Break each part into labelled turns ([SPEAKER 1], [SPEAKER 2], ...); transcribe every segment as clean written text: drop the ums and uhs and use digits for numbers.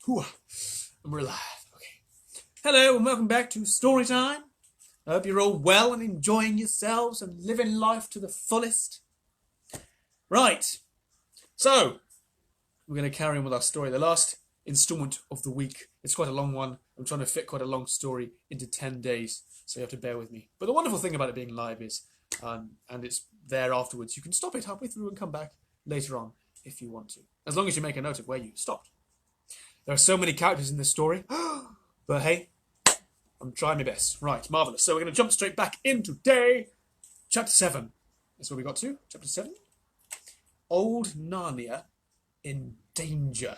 [SPEAKER 1] Whew. And we're live. Okay. Hello and welcome back to Story Time. I hope you're all well and enjoying yourselves and living life to the fullest. Right. So, we're going to carry on with our story. The last installment of the week. It's quite a long one. I'm trying to fit quite a long story into 10 days, so you have to bear with me. But the wonderful thing about it being live is, and it's there afterwards, you can stop it halfway through and come back later on if you want to, as long as you make a note of where you stopped. There are so many characters in this story, but hey, I'm trying my best. Right, marvellous. So we're going to jump straight back into day chapter 7. That's where we got to, chapter 7. Old Narnia in Danger.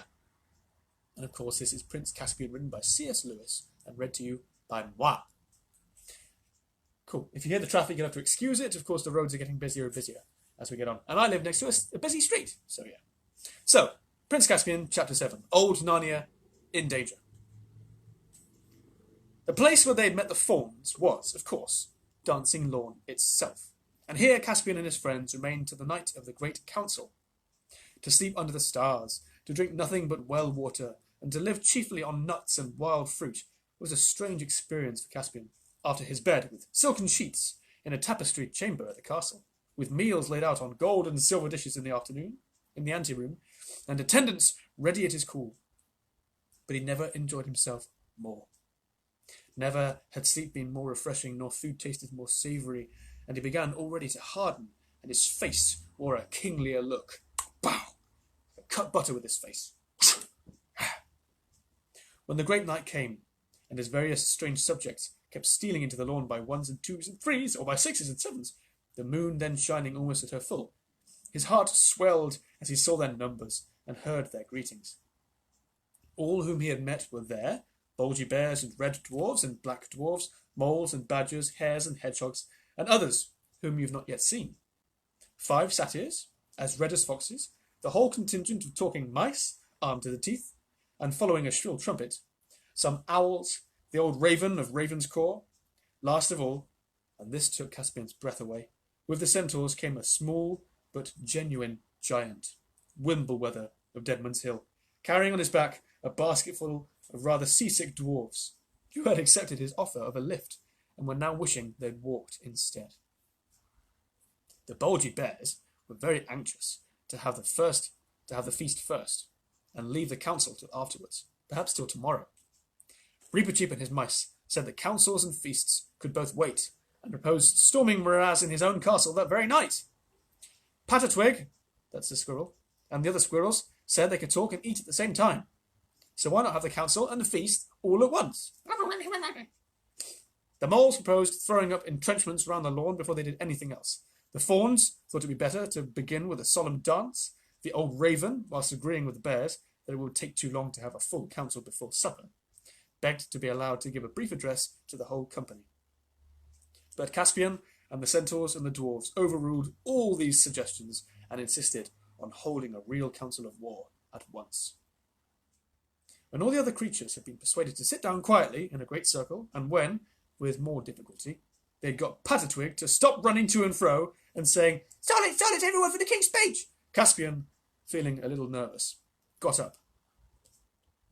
[SPEAKER 1] And of course, this is Prince Caspian, written by C.S. Lewis and read to you by moi. Cool. If you hear the traffic, you'll have to excuse it. Of course, the roads are getting busier and busier as we get on. And I live next to a busy street, so yeah. So, Prince Caspian, chapter 7. Old Narnia in Danger. The place where they had met the fauns was, of course, Dancing Lawn itself. And here Caspian and his friends remained till the night of the great council. To sleep under the stars, to drink nothing but well water, and to live chiefly on nuts and wild fruit was a strange experience for Caspian, after his bed with silken sheets in a tapestried chamber at the castle, with meals laid out on gold and silver dishes in the afternoon, in the anteroom, and attendants ready at his call. But he never enjoyed himself more. Never had sleep been more refreshing, nor food tasted more savoury, and he began already to harden, and his face wore a kinglier look. Bow! Cut butter with his face. When the great night came, and his various strange subjects kept stealing into the lawn by ones and twos and threes, or by sixes and sevens, the moon then shining almost at her full, his heart swelled as he saw their numbers and heard their greetings. All whom he had met were there, bulgy bears and red dwarfs and black dwarfs, moles and badgers, hares and hedgehogs, and others whom you've not yet seen. 5 satyrs, as red as foxes, the whole contingent of talking mice, armed to the teeth, and following a shrill trumpet, some owls, the old raven of Ravenscourt, last of all, and this took Caspian's breath away, with the centaurs came a small but genuine giant, Wimbleweather of Deadman's Hill, carrying on his back a basketful of rather seasick dwarfs, who had accepted his offer of a lift and were now wishing they'd walked instead. The bulgy bears were very anxious to have the feast first, and leave the council till afterwards, perhaps till tomorrow. Reepicheep and his mice said that councils and feasts could both wait, and proposed storming Miraz in his own castle that very night. Patatwig, that's the squirrel, and the other squirrels said they could talk and eat at the same time. So why not have the council and the feast all at once? The moles proposed throwing up entrenchments round the lawn before they did anything else. The fauns thought it would be better to begin with a solemn dance. The old raven, whilst agreeing with the bears that it would take too long to have a full council before supper, begged to be allowed to give a brief address to the whole company. But Caspian and the centaurs and the dwarves overruled all these suggestions and insisted on holding a real council of war at once. When all the other creatures had been persuaded to sit down quietly in a great circle, and when, with more difficulty, they had got Patatwig to stop running to and fro and saying, Silence, everyone, for the king's speech! Caspian, feeling a little nervous, got up.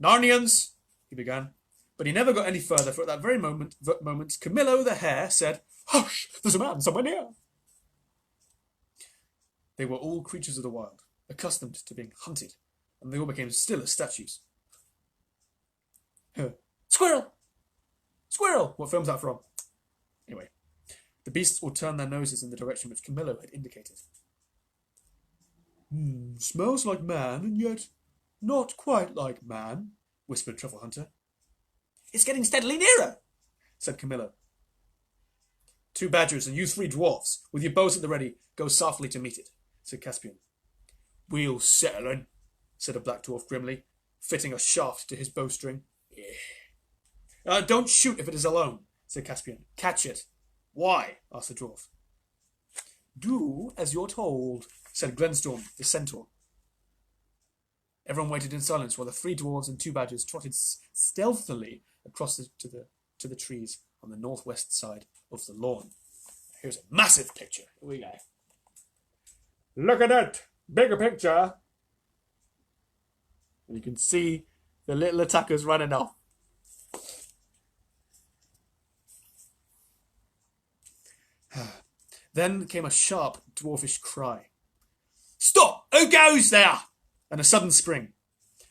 [SPEAKER 1] Narnians, he began, but he never got any further, for at that very moment, Camillo the hare said, Hush, there's a man somewhere near. They were all creatures of the wild, accustomed to being hunted, and they all became still as statues. Squirrel! Squirrel! What film's that from? Anyway, the beasts all turned their noses in the direction which Camillo had indicated. Smells like man, and yet not quite like man, whispered Truffle Hunter. It's getting steadily nearer, said Camillo. 2 badgers and you 3 dwarfs, with your bows at the ready, go softly to meet it, said Caspian. We'll settle in, said a black dwarf grimly, fitting a shaft to his bowstring. Don't shoot if it is alone, said Caspian. Catch it. Why? Asked the dwarf. Do as you're told, said Glenstorm, the centaur. Everyone waited in silence while the 3 dwarves and 2 badgers trotted stealthily across to the trees on the northwest side of the lawn. Here's a massive picture. Here we go. Look at it! Bigger picture! And you can see The little attacker's running off. Then came a sharp, dwarfish cry. Stop! Who goes there? And a sudden spring.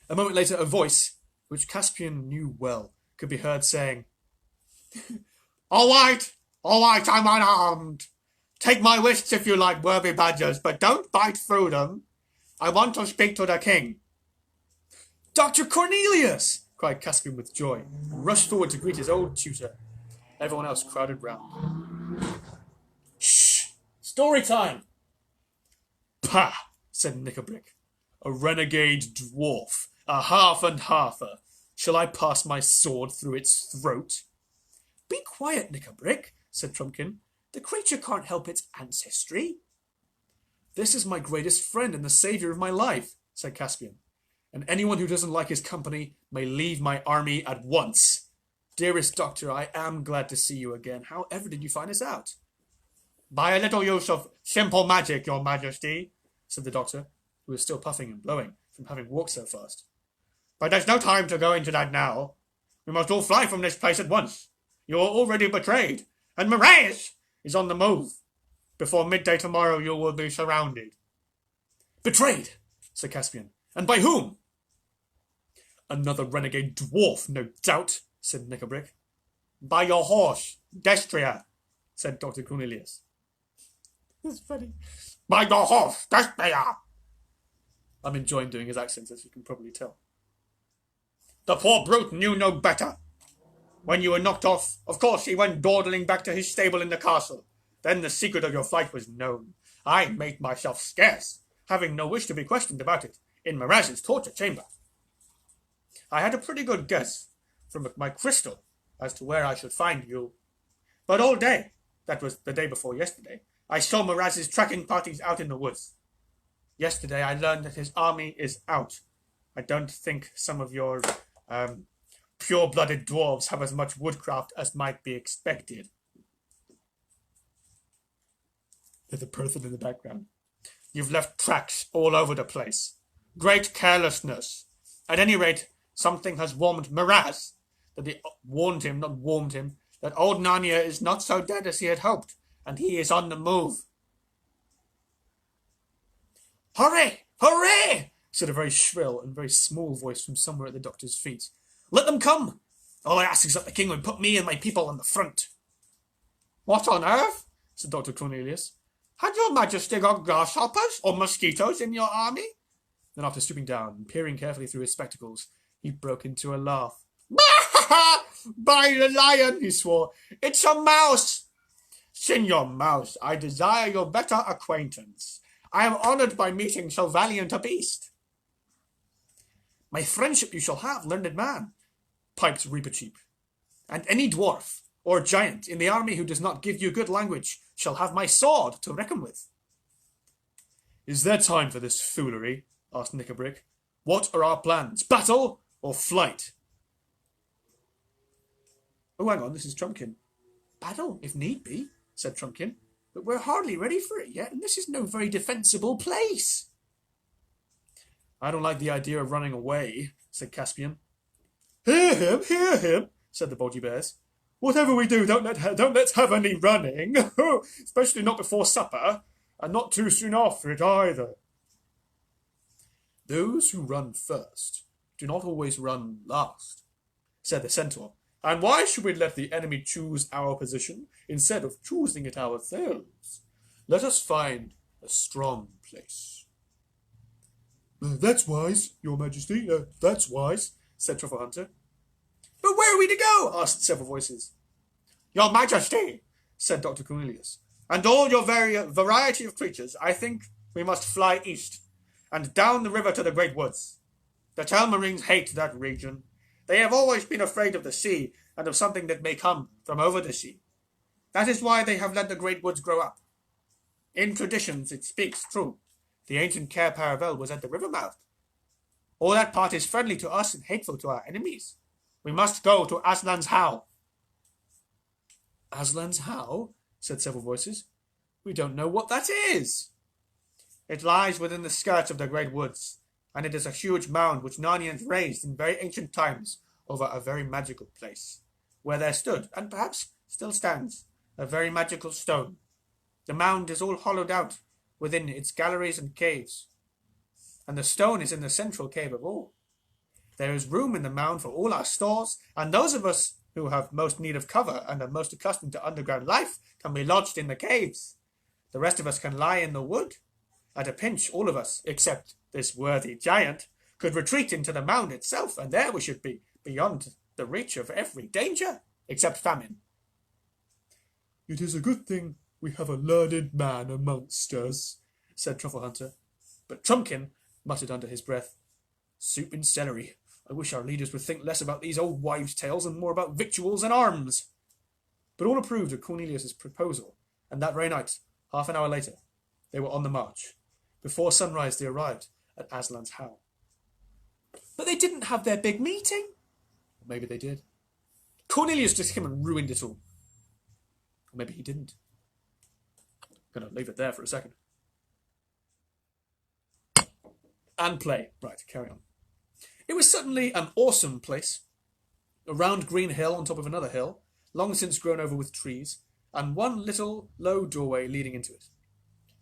[SPEAKER 1] A moment later, a voice, which Caspian knew well, could be heard saying, all right, I'm unarmed. Take my wrists if you like, worthy badgers, but don't bite through them. I want to speak to the king. Dr. Cornelius! Cried Caspian with joy, and rushed forward to greet his old tutor. Everyone else crowded round. Shh! Story time! Pah! Said Knickerbrick. A renegade dwarf, a half and halfer. Shall I pass my sword through its throat? Be quiet, Knickerbrick, said Trumpkin. The creature can't help its ancestry. This is my greatest friend and the saviour of my life, said Caspian, and anyone who doesn't like his company may leave my army at once. Dearest doctor, I am glad to see you again. However did you find us out? By a little use of simple magic, your majesty, said the doctor, who was still puffing and blowing from having walked so fast. But there's no time to go into that now. We must all fly from this place at once. You are already betrayed, and Mirage is on the move. Before midday tomorrow you will be surrounded. Betrayed, said Caspian. And by whom? Another renegade dwarf, no doubt, said Knickerbrick. By your horse, Destria, said Dr. Cornelius. That's funny. By your horse, Destria. I'm enjoying doing his accents, as you can probably tell. The poor brute knew no better. When you were knocked off, of course he went dawdling back to his stable in the castle. Then the secret of your flight was known. I made myself scarce, having no wish to be questioned about it, in Mirage's torture chamber. I had a pretty good guess from my crystal as to where I should find you. But all day, that was the day before yesterday, I saw Mirage's tracking parties out in the woods. Yesterday I learned that his army is out. I don't think some of your pure-blooded dwarves have as much woodcraft as might be expected. There's a person in the background. You've left tracks all over the place. Great carelessness. At any rate, something has warned Mirage, that he warned him, that old Narnia is not so dead as he had hoped, and he is on the move. Hooray! Hooray! Said a very shrill and very small voice from somewhere at the doctor's feet. Let them come! All I ask is that the king would put me and my people on the front. What on earth? Said Dr. Cornelius. Had your majesty got grasshoppers or mosquitoes in your army? Then after stooping down and peering carefully through his spectacles, he broke into a laugh. By the lion, he swore, it's a mouse! Signor Mouse, I desire your better acquaintance. I am honoured by meeting so valiant a beast. My friendship you shall have, learned man, piped Reepicheep. And any dwarf or giant in the army who does not give you good language shall have my sword to reckon with. Is there time for this foolery? Asked Knickerbrick. What are our plans? Battle or flight? Oh, hang on, this is Trumpkin. Battle, if need be, said Trumpkin. But we're hardly ready for it yet, and this is no very defensible place. I don't like the idea of running away, said Caspian. Hear him, said the Bolgy Bears. Whatever we do, don't let's have any running, especially not before supper, and not too soon after it either. Those who run first do not always run last, said the centaur. And why should we let the enemy choose our position instead of choosing it ourselves? Let us find a strong place. That's wise, your majesty, that's wise, said Truffle Hunter. But where are we to go? Asked several voices. Your majesty, said Dr. Cornelius, and all your variety of creatures, I think we must fly east, and down the river to the great woods. The Telmarines hate that region. They have always been afraid of the sea and of something that may come from over the sea. That is why they have let the great woods grow up. In traditions, it speaks true. The ancient Cair Paravel was at the river mouth. All that part is friendly to us and hateful to our enemies. We must go to Aslan's How. Aslan's How? Said several voices. We don't know what that is. It lies within the skirts of the great woods. and it is a huge mound which Narnians raised in very ancient times over a very magical place, where there stood, and perhaps still stands, a very magical stone. The mound is all hollowed out within its galleries and caves, and the stone is in the central cave of all. There is room in the mound for all our stores, and those of us who have most need of cover and are most accustomed to underground life can be lodged in the caves. The rest of us can lie in the wood. At a pinch, all of us, except this worthy giant, could retreat into the mound itself, and there we should be, beyond the reach of every danger, except famine. It is a good thing we have a learned man amongst us, said Truffle Hunter. But Trumpkin muttered under his breath, Soup and celery. I wish our leaders would think less about these old wives' tales and more about victuals and arms. But all approved of Cornelius's proposal, and that very night, half an hour later, they were on the march. Before sunrise they arrived at Aslan's house. But they didn't have their big meeting. Or maybe they did. Cornelius just came and ruined it all. Or maybe he didn't. I'm going to leave it there for a second. And play. Right, carry on. It was certainly an awesome place. A round green hill on top of another hill, long since grown over with trees, and one little low doorway leading into it.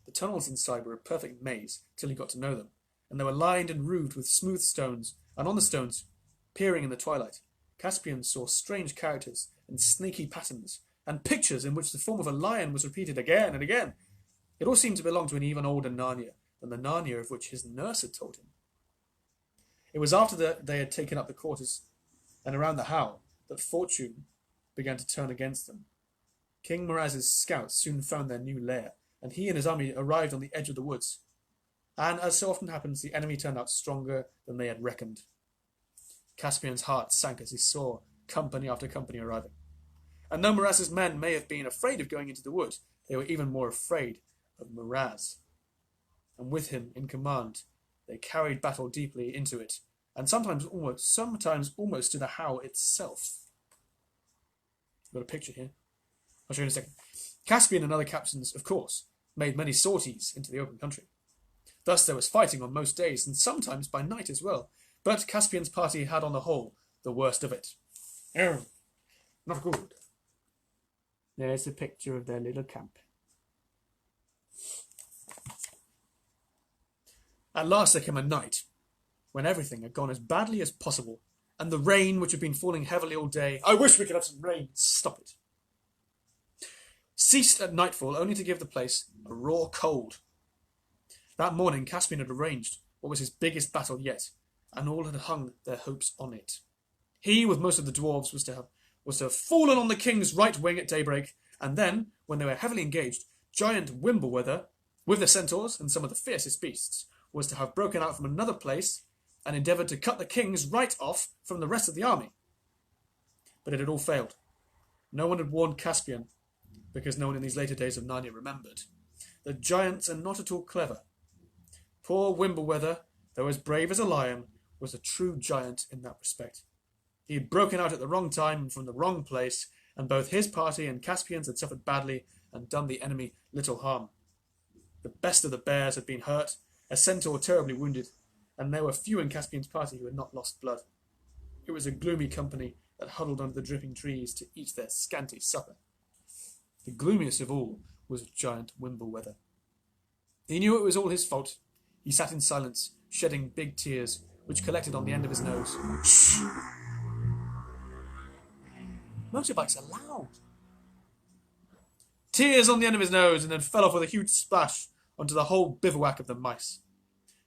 [SPEAKER 1] The tunnels inside were a perfect maze till you got to know them, and they were lined and roofed with smooth stones, and on the stones, peering in the twilight, Caspian saw strange characters and snaky patterns, and pictures in which the form of a lion was repeated again and again. It all seemed to belong to an even older Narnia than the Narnia of which his nurse had told him. It was after they had taken up the quarters and around the Howe that fortune began to turn against them. King Miraz's scouts soon found their new lair, and he and his army arrived on the edge of the woods. And, as so often happens, the enemy turned out stronger than they had reckoned. Caspian's heart sank as he saw company after company arriving. And though Miraz's men may have been afraid of going into the wood, they were even more afraid of Miraz. And with him in command, they carried battle deeply into it, and sometimes almost to the Howe itself. I've got a picture here. I'll show you in a second. Caspian and other captains, of course, made many sorties into the open country. Thus there was fighting on most days, and sometimes by night as well. But Caspian's party had on the whole the worst of it. Oh, not good. There's a picture of their little camp. At last there came a night when everything had gone as badly as possible, and the rain, which had been falling heavily all day— I wish we could have some rain! Stop it! Ceased at nightfall, only to give the place a raw cold. That morning Caspian had arranged what was his biggest battle yet, and all had hung their hopes on it. He, with most of the dwarves, was to have fallen on the king's right wing at daybreak, and then, when they were heavily engaged, giant Wimbleweather, with the centaurs and some of the fiercest beasts, was to have broken out from another place and endeavoured to cut the king's right off from the rest of the army. But it had all failed. No one had warned Caspian, because no one in these later days of Narnia remembered. The giants are not at all clever. Poor Wimbleweather, though as brave as a lion, was a true giant in that respect. He had broken out at the wrong time and from the wrong place, and both his party and Caspian's had suffered badly and done the enemy little harm. The best of the bears had been hurt, a centaur terribly wounded, and there were few in Caspian's party who had not lost blood. It was a gloomy company that huddled under the dripping trees to eat their scanty supper. The gloomiest of all was giant Wimbleweather. He knew it was all his fault. He sat in silence, shedding big tears, which collected on the end of his nose. Shh! Motorbikes are loud. Tears on the end of his nose, and then fell off with a huge splash onto the whole bivouac of the mice,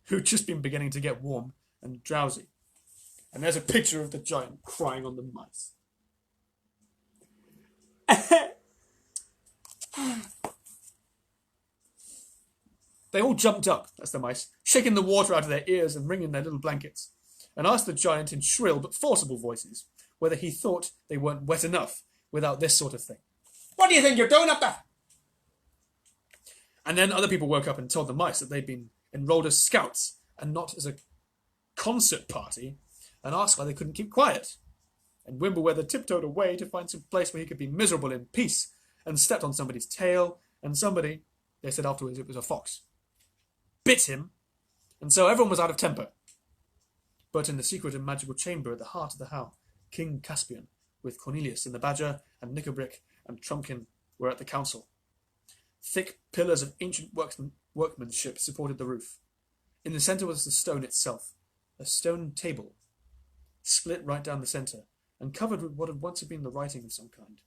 [SPEAKER 1] who'd just been beginning to get warm and drowsy. And there's a picture of the giant crying on the mice. They all jumped up, that's the mice, shaking the water out of their ears and wringing their little blankets, and asked the giant in shrill but forcible voices whether he thought they weren't wet enough without this sort of thing. What do you think you're doing up there? And then other people woke up and told the mice that they'd been enrolled as scouts and not as a concert party, and asked why they couldn't keep quiet. And Wimbleweather tiptoed away to find some place where he could be miserable in peace, and stepped on somebody's tail, and somebody, they said afterwards it was a fox, bit him, and so everyone was out of temper, but in the secret and magical chamber at the heart of the house, King Caspian, with Cornelius and the Badger and Nickabrick and Trumpkin, were at the council. Thick pillars of ancient workmanship supported the roof. In the centre was the stone itself, a stone table, split right down the centre, and covered with what had once been the writing of some kind.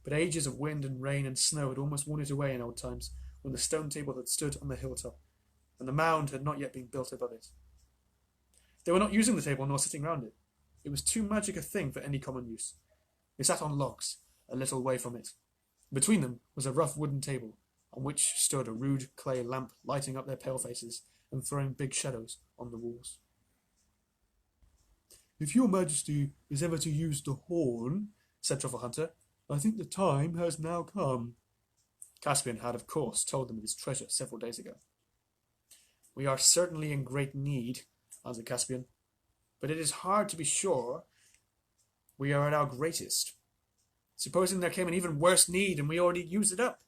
[SPEAKER 1] But ages of wind and rain and snow had almost worn it away in old times, when the stone table had stood on the hilltop, and the mound had not yet been built above it. They were not using the table nor sitting round it. It was too magic a thing for any common use. They sat on logs, a little way from it. Between them was a rough wooden table, on which stood a rude clay lamp lighting up their pale faces and throwing big shadows on the walls. "If your majesty is ever to use the horn," said Truffle Hunter, "I think the time has now come." Caspian had, of course, told them of his treasure several days ago. "We are certainly in great need," answered Caspian, "but it is hard to be sure we are at our greatest. Supposing there came an even worse need and we already used it up."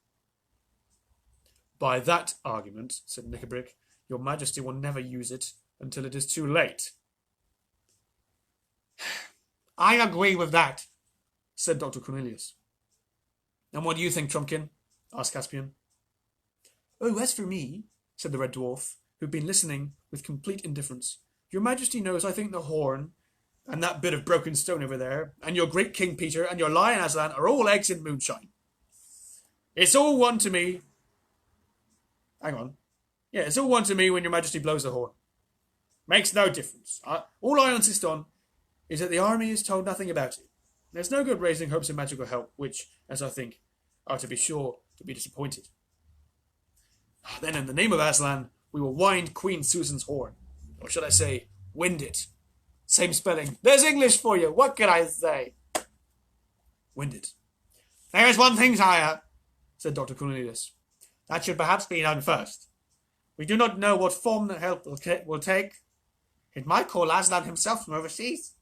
[SPEAKER 1] "By that argument," said Nickabrick, "your majesty will never use it until it is too late." "I agree with that," said Dr. Cornelius. "And what do you think, Trumpkin?" asked Caspian. "Oh, as for me," said the Red Dwarf, who'd been listening with complete indifference, "your majesty knows I think the horn, and that bit of broken stone over there, and your great King Peter, and your lion Aslan are all eggs in moonshine. It's all one to me. Hang on. Yeah, it's all one to me when your majesty blows the horn. Makes no difference. All I insist on is that the army is told nothing about it. There's no good raising hopes of magical help, which, as I think, are to be sure to be disappointed. Then, in the name of Aslan, we will wind Queen Susan's horn. Or should I say, wind it. Same spelling. There's English for you. What can I say? Wind it. There is one thing, sire, said Dr. Cornelius. That should perhaps be done first. We do not know what form the help will take. It might call Aslan himself from overseas.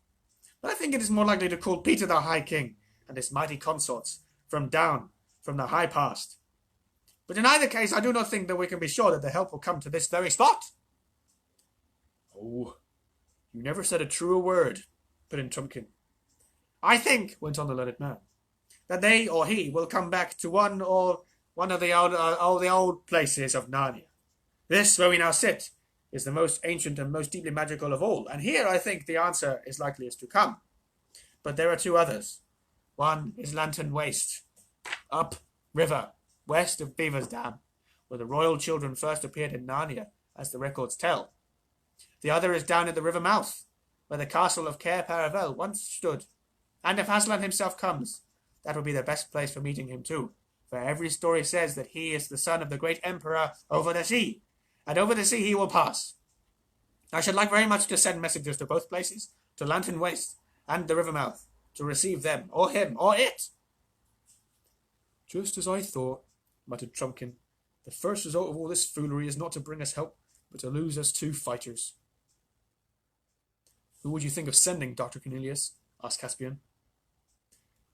[SPEAKER 1] But I think it is more likely to call Peter the High King and his mighty consorts from the high past. But in either case, I do not think that we can be sure that the help will come to this very spot. Oh, you never said a truer word, put in Trumpkin. I think, went on the learned man, that they or he will come back to one of the old places of Narnia. This, where we now sit, is the most ancient and most deeply magical of all, and here I think the answer is likeliest to come. But there are two others. One is Lantern Waste, up river, west of Beaver's Dam, where the royal children first appeared in Narnia, as the records tell. The other is down at the river mouth, where the castle of Cair Paravel once stood. And if Aslan himself comes, that will be the best place for meeting him too, for every story says that he is the son of the great emperor over the sea, and over the sea he will pass. I should like very much to send messengers to both places, to Lantern Waste and the river mouth, to receive them, or him, or it. Just as I thought, muttered Trumpkin. The first result of all this foolery is not to bring us help, but to lose us 2 fighters. Who would you think of sending, Dr. Cornelius? Asked Caspian.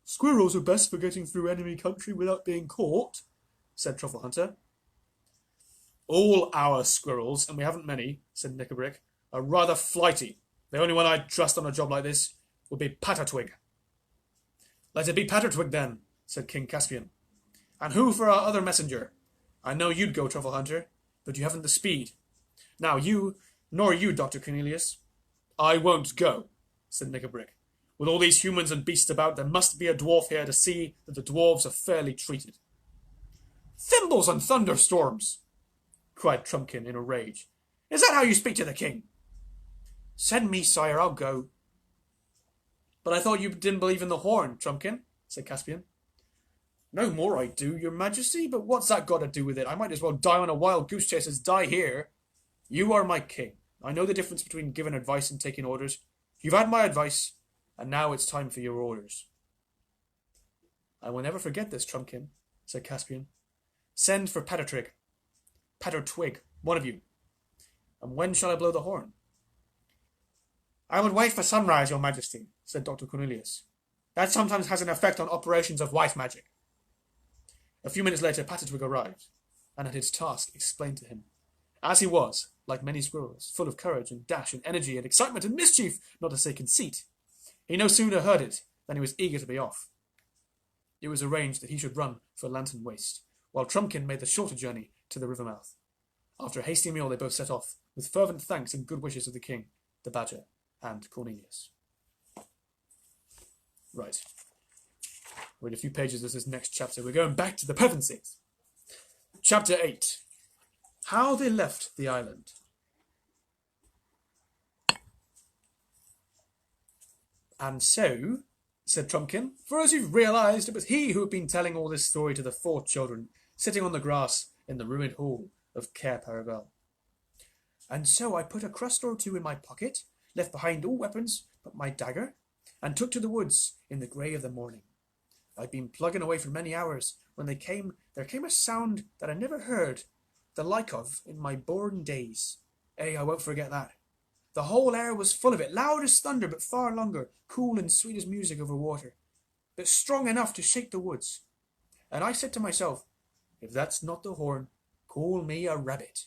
[SPEAKER 1] Squirrels are best for getting through enemy country without being caught, said Truffle Hunter. All our squirrels, and we haven't many, said Nickabrick, are rather flighty. The only one I'd trust on a job like this would be Pattertwig. Let it be Pattertwig, then, said King Caspian. And who for our other messenger? I know you'd go, Truffle Hunter, but you haven't the speed. Now nor you, Dr. Cornelius. I won't go, said Nickabrick. With all these humans and beasts about, there must be a dwarf here to see that the dwarves are fairly treated. Thimbles and thunderstorms, cried Trumpkin in a rage. Is that how you speak to the king? Send me, sire, I'll go. But I thought you didn't believe in the horn, Trumpkin, said Caspian. No more I do, your majesty, but what's that got to do with it? I might as well die on a wild goose chase as die here. You are my king. I know the difference between giving advice and taking orders. You've had my advice, and now it's time for your orders. I will never forget this, Trumpkin, said Caspian. Send for Pattertwig, one of you. And when shall I blow the horn? I would wait for sunrise, your majesty, said Dr. Cornelius. That sometimes has an effect on operations of white magic. A few minutes later, Pattertwig arrived, and had his task explained to him. As he was, like many squirrels, full of courage and dash and energy and excitement and mischief, not to say conceit. He no sooner heard it than he was eager to be off. It was arranged that he should run for Lantern Waste, while Trumpkin made the shorter journey to the river mouth. After a hasty meal, they both set off, with fervent thanks and good wishes of the king, the badger, and Cornelius. Right. Read a few pages of this next chapter. We're going back to the Pevensies. Chapter 8. How they left the island. And so, said Trumpkin, for as you've realised, it was he who had been telling all this story to the 4 children, sitting on the grass in the ruined hall of Cair Paravel. And so I put a crust or 2 in my pocket, left behind all weapons but my dagger, and took to the woods in the grey of the morning. I'd been plugging away for many hours, when there came a sound that I never heard the like of in my born days. I won't forget that. The whole air was full of it, loud as thunder, but far longer, cool and sweet as music over water, but strong enough to shake the woods. And I said to myself, if that's not the horn, call me a rabbit.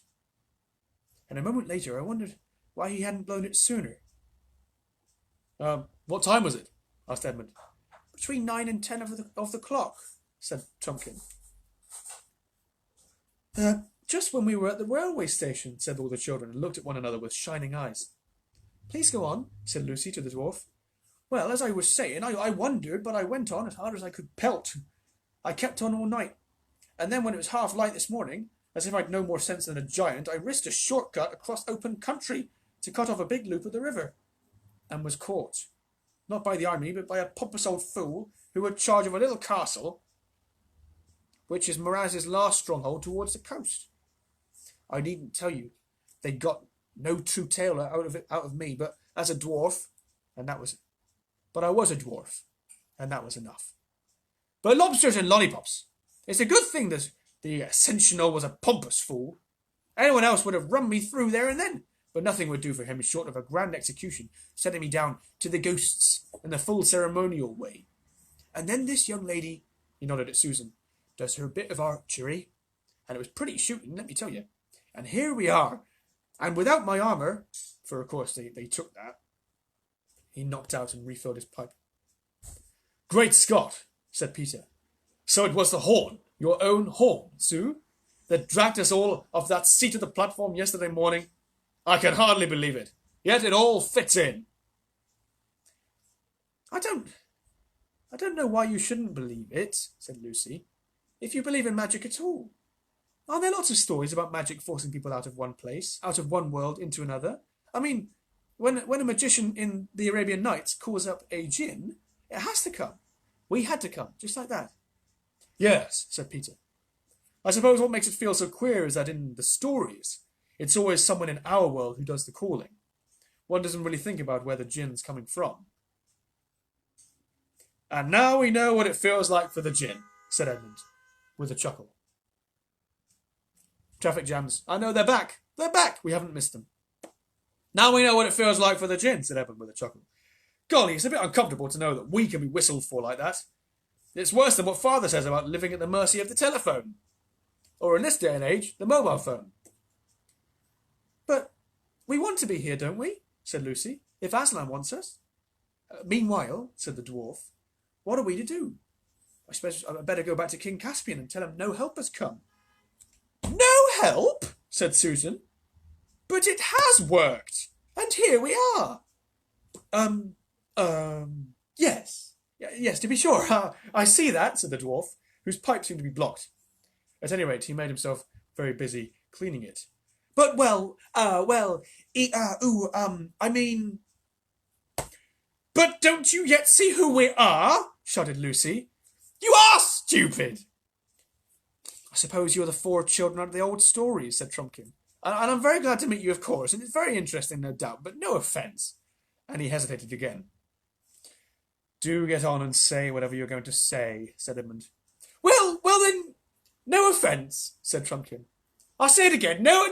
[SPEAKER 1] And a moment later I wondered why he hadn't blown it sooner. What time was it? Asked Edmund. Between 9 and 10 of the clock, said Trumpkin. Just when we were at the railway station, said all the children, and looked at one another with shining eyes. Please go on, said Lucy to the dwarf. Well, as I was saying, I wondered, but I went on as hard as I could pelt. I kept on all night. And then when it was half light this morning, as if I'd no more sense than a giant, I risked a shortcut across open country to cut off a big loop of the river, and was caught. Not by the army, but by a pompous old fool who had charge of a little castle, which is Miraz's last stronghold towards the coast. I needn't tell you, they got no true tale out of me, but as a dwarf, and that was it. But I was a dwarf, and that was enough. But lobsters and lollipops. It's a good thing that the Ascensional was a pompous fool. Anyone else would have run me through there and then, but nothing would do for him short of a grand execution, setting me down to the ghosts in the full ceremonial way. And then this young lady, he nodded at Susan, does her bit of archery, and it was pretty shooting, let me tell you. And here we are, and without my armour, for of course they took that. He knocked out and refilled his pipe. Great Scott, said Peter. So it was the horn, your own horn, Sue, that dragged us all off that seat of the platform yesterday morning? I can hardly believe it, yet it all fits in. I don't know why you shouldn't believe it, said Lucy, if you believe in magic at all. Aren't there lots of stories about magic forcing people out of one place, out of one world into another? I mean, when a magician in the Arabian Nights calls up a jinn, it has to come. We had to come, just like that. Yes, said Peter. I suppose what makes it feel so queer is that in the stories, it's always someone in our world who does the calling. One doesn't really think about where the jinn's coming from. And now we know what it feels like for the jinn, said Edmund, with a chuckle. Traffic jams. I know, they're back. They're back. We haven't missed them. Now we know what it feels like for the jinn, said Edmund with a chuckle. Golly, it's a bit uncomfortable to know that we can be whistled for like that. It's worse than what Father says about living at the mercy of the telephone. Or in this day and age, the mobile phone. But we want to be here, don't we? Said Lucy. If Aslan wants us. Meanwhile, said the dwarf, what are we to do? I suppose I'd better go back to King Caspian and tell him no help has come. No help? Said Susan. But it has worked. And here we are. Yes. Yes, to be sure. I see that, said the dwarf, whose pipe seemed to be blocked. At any rate, he made himself very busy cleaning it. But, I mean... But don't you yet see who we are? Shouted Lucy. You are stupid! I suppose you're the 4 children out of the old stories, said Trumpkin. And I'm very glad to meet you, of course, and it's very interesting, no doubt, but no offence. And he hesitated again. Do get on and say whatever you're going to say, said Edmund. Well then, no offence, said Trumpkin. I'll say it again, no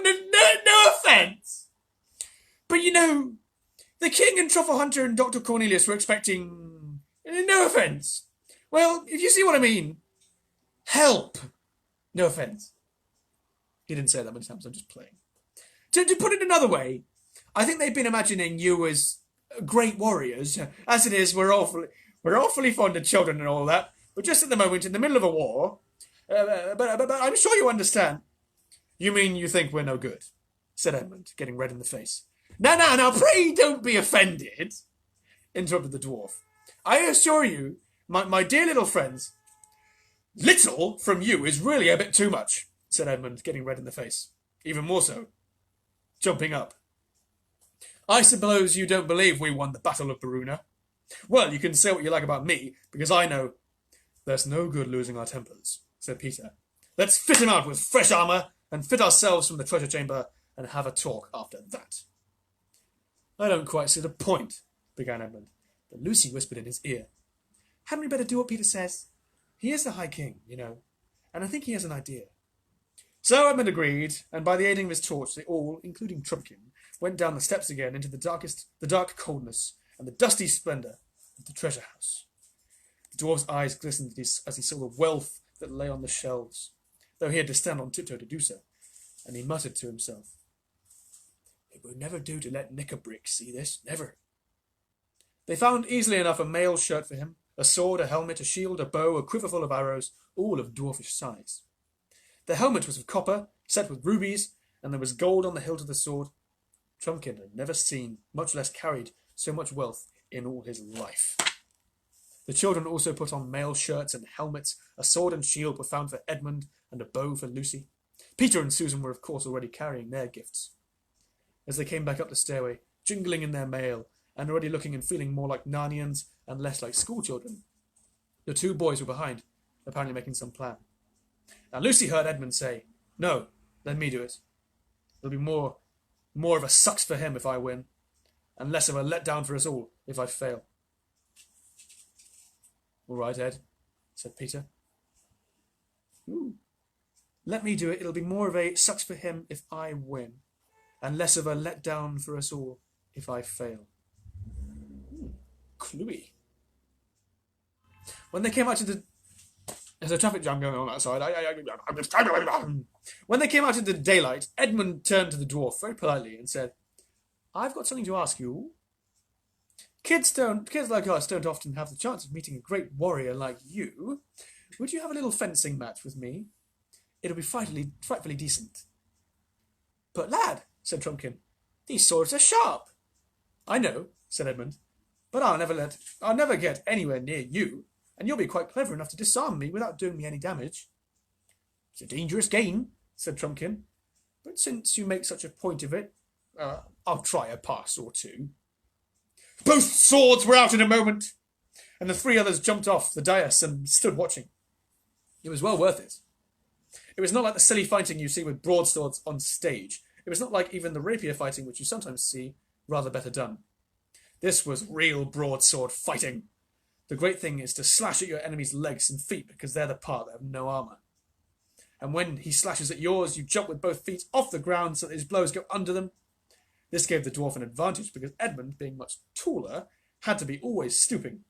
[SPEAKER 1] offence. But you know, the King and Truffle Hunter and Dr. Cornelius were expecting, no offence. Well, if you see what I mean, help. No offence. He didn't say that many times, I'm just playing. To put it another way, I think they've been imagining you as great warriors. As it is, we're awfully fond of children and all that, but just at the moment, in the middle of a war. But I'm sure you understand. You mean you think we're no good? Said Edmund, getting red in the face. Now, pray don't be offended, interrupted the dwarf. I assure you, my dear little friends, little from you is really a bit too much, said Edmund, getting red in the face. Even more so. Jumping up. I suppose you don't believe we won the Battle of Verona? Well, you can say what you like about me, because I know there's no good losing our tempers, said Peter. Let's fit him out with fresh armour and fit ourselves from the treasure chamber and have a talk after that. I don't quite see the point, began Edmund, but Lucy whispered in his ear. Hadn't we better do what Peter says? He is the High King, you know, and I think he has an idea. So Edmund agreed, and by the aiding of his torch, they all, including Trumpkin, went down the steps again into the dark coldness and the dusty splendour of the treasure house. The dwarf's eyes glistened as he saw the wealth that lay on the shelves, though he had to stand on tiptoe to do so, and he muttered to himself, It would never do to let Knickerbrick see this, never. They found easily enough a mail shirt for him, a sword, a helmet, a shield, a bow, a quiver full of arrows, all of dwarfish size. The helmet was of copper, set with rubies, and there was gold on the hilt of the sword. Trumpkin had never seen, much less carried, so much wealth in all his life. The children also put on mail shirts and helmets. A sword and shield were found for Edmund, and a bow for Lucy. Peter and Susan were, of course, already carrying their gifts. As they came back up the stairway, jingling in their mail, and already looking and feeling more like Narnians and less like schoolchildren, the two boys were behind, apparently making some plan. Now Lucy heard Edmund say, No, let me do it. It'll be more of a sucks for him if I win, and less of a letdown for us all if I fail. All right, Ed, said Peter. Ooh. Let me do it. It'll be more of a sucks for him if I win, and less of a letdown for us all if I fail. Cluey. When they came out to the... There's a traffic jam going on outside. When they came out into the daylight, Edmund turned to the dwarf very politely and said, I've got something to ask you. Kids like us don't often have the chance of meeting a great warrior like you. Would you have a little fencing match with me? It'll be frightfully decent. But lad, said Trumpkin, these swords are sharp. I know, said Edmund, but I'll never get anywhere near you, and you'll be quite clever enough to disarm me without doing me any damage. It's a dangerous game, said Trumpkin, but since you make such a point of it, I'll try a pass or two. Both swords were out in a moment, and the three others jumped off the dais and stood watching. It was well worth it. It was not like the silly fighting you see with broadswords on stage. It was not like even the rapier fighting which you sometimes see, rather better done. This was real broadsword fighting. The great thing is to slash at your enemy's legs and feet because they're the part that have no armour. And when he slashes at yours, you jump with both feet off the ground so that his blows go under them. This gave the dwarf an advantage because Edmund, being much taller, had to be always stooping.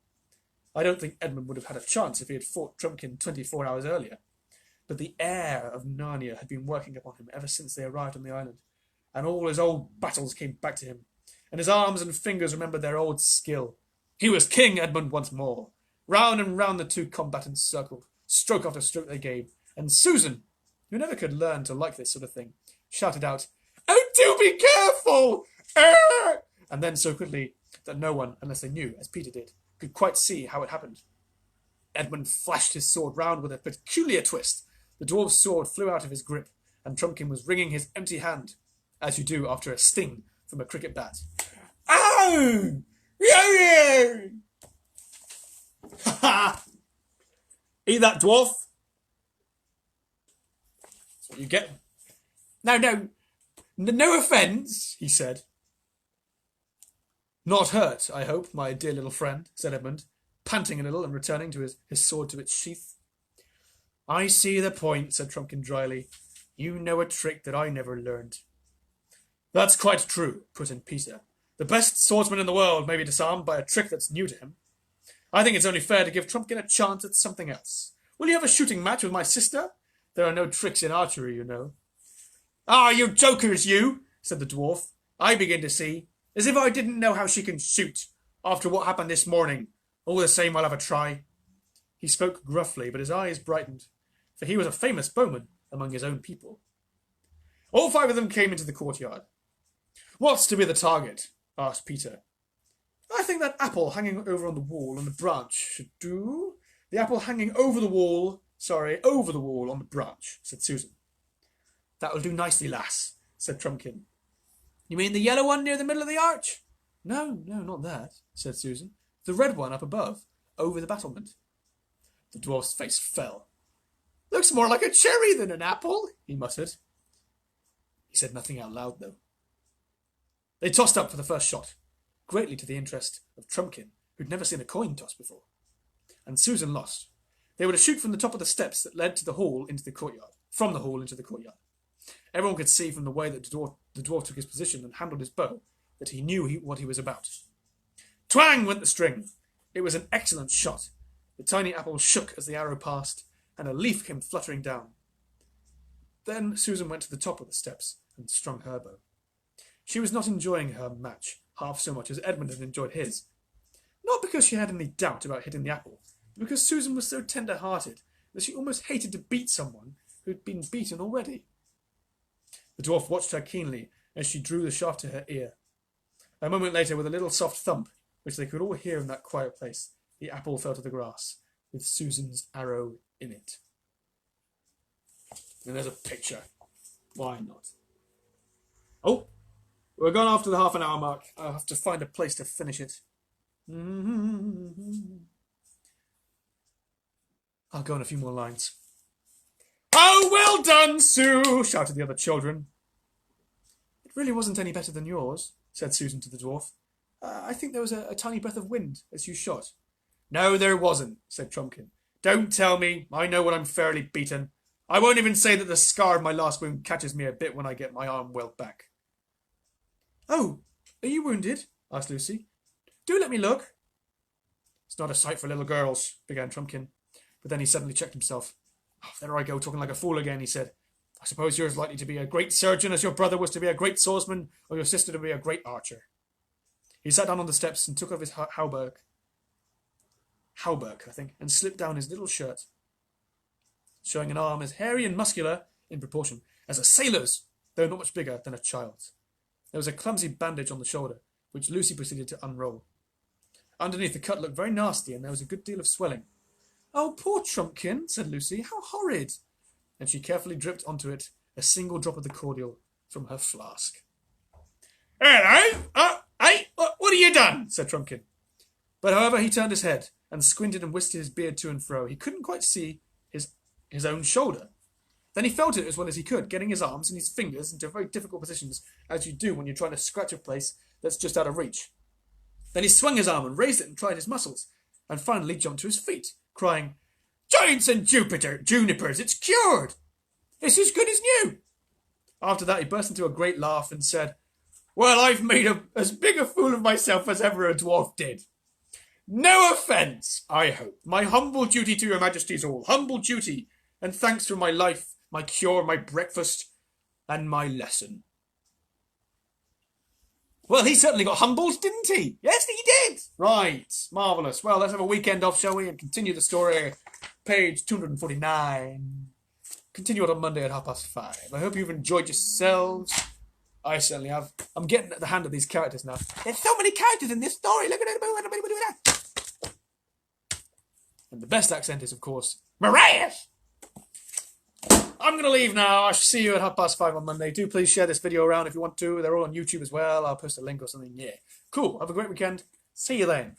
[SPEAKER 1] I don't think Edmund would have had a chance if he had fought Trumpkin 24 hours earlier. But the air of Narnia had been working upon him ever since they arrived on the island, and all his old battles came back to him, and his arms and fingers remembered their old skill. He was King Edmund once more. Round and round the two combatants circled, stroke after stroke they gave, and Susan, who never could learn to like this sort of thing, shouted out, "Oh, do be careful!" And then so quickly that no one, unless they knew, as Peter did, could quite see how it happened. Edmund flashed his sword round with a peculiar twist. The dwarf's sword flew out of his grip, and Trumpkin was wringing his empty hand, as you do after a sting from a cricket bat. Ow! Yo-yo! Ha ha! Eat that, dwarf! That's what you get. No offence, he said. Not hurt, I hope, my dear little friend, said Edmund, panting a little and returning to his sword to its sheath. I see the point, said Trumpkin dryly. You know a trick that I never learned. That's quite true, put in Peter. The best swordsman in the world may be disarmed by a trick that's new to him. I think it's only fair to give Trumpkin a chance at something else. Will you have a shooting match with my sister? There are no tricks in archery, you know. Ah, you jokers, you! said the dwarf. I begin to see. As if I didn't know how she can shoot, after what happened this morning. All the same, I'll have a try. He spoke gruffly, but his eyes brightened, for he was a famous bowman among his own people. All 5 of them came into the courtyard. What's to be the target? Asked Peter. I think that apple hanging over on the wall on the branch should do. The apple hanging over the wall on the branch, said Susan. That'll do nicely, lass, said Trumpkin. You mean the yellow one near the middle of the arch? No, not that, said Susan. The red one up above, over the battlement. The dwarf's face fell. Looks more like a cherry than an apple, he muttered. He said nothing out loud, though. They tossed up for the first shot, greatly to the interest of Trumpkin, who'd never seen a coin toss before. And Susan lost. They were to shoot from the top of the steps that led to the hall into the courtyard, from the hall into the courtyard. Everyone could see from the way that the dwarf took his position and handled his bow that he knew what he was about. Twang went the string. It was an excellent shot. The tiny apple shook as the arrow passed, and a leaf came fluttering down. Then Susan went to the top of the steps and strung her bow. She was not enjoying her match half so much as Edmund had enjoyed his. Not because she had any doubt about hitting the apple, but because Susan was so tender-hearted that she almost hated to beat someone who'd been beaten already. The dwarf watched her keenly as she drew the shaft to her ear. A moment later, with a little soft thump, which they could all hear in that quiet place, the apple fell to the grass, with Susan's arrow in it. And there's a picture. Why not? Oh, we're gone after the half-an-hour mark. I'll have to find a place to finish it. I'll go on a few more lines. Oh, well done, Sue! Shouted the other children. It really wasn't any better than yours, said Susan to the dwarf. I think there was a tiny breath of wind as you shot. No, there wasn't, said Trumpkin. Don't tell me. I know when I'm fairly beaten. I won't even say that the scar of my last wound catches me a bit when I get my arm well back. Oh, are you wounded? Asked Lucy. Do let me look. It's not a sight for little girls, began Trumpkin. But then he suddenly checked himself. Oh, there I go, talking like a fool again, he said. I suppose you're as likely to be a great surgeon as your brother was to be a great swordsman, or your sister to be a great archer. He sat down on the steps and took off his hauberk, I think, and slipped down his little shirt, showing an arm as hairy and muscular, in proportion, as a sailor's, though not much bigger than a child's. There was a clumsy bandage on the shoulder, which Lucy proceeded to unroll. Underneath, the cut looked very nasty, and there was a good deal of swelling. Oh, poor Trumpkin, said Lucy. How horrid! And she carefully dripped onto it a single drop of the cordial from her flask. Hello! What have you done? Said Trumpkin. But however, he turned his head and squinted and whisked his beard to and fro. He couldn't quite see his own shoulder. Then he felt it as well as he could, getting his arms and his fingers into very difficult positions, as you do when you're trying to scratch a place that's just out of reach. Then he swung his arm and raised it and tried his muscles, and finally jumped to his feet, crying, Giants and junipers, it's cured! It's as good as new! After that he burst into a great laugh and said, Well, I've made as big a fool of myself as ever a dwarf did. No offence, I hope. My humble duty to your majesties all. Humble duty, and thanks for my life, my cure, my breakfast, and my lesson. Well, he certainly got humbled, didn't he? Yes, he did. Right, marvellous. Well, let's have a weekend off, shall we, and continue the story. Page 249. Continue it on Monday at 5:30. I hope you've enjoyed yourselves. I certainly have. I'm getting at the hand of these characters now. There's so many characters in this story. Look at it. And the best accent is, of course, Mariah's. I'm going to leave now. I shall see you at 5:30 on Monday. Do please share this video around if you want to. They're all on YouTube as well. I'll post a link or something. Yeah. Cool. Have a great weekend. See you then.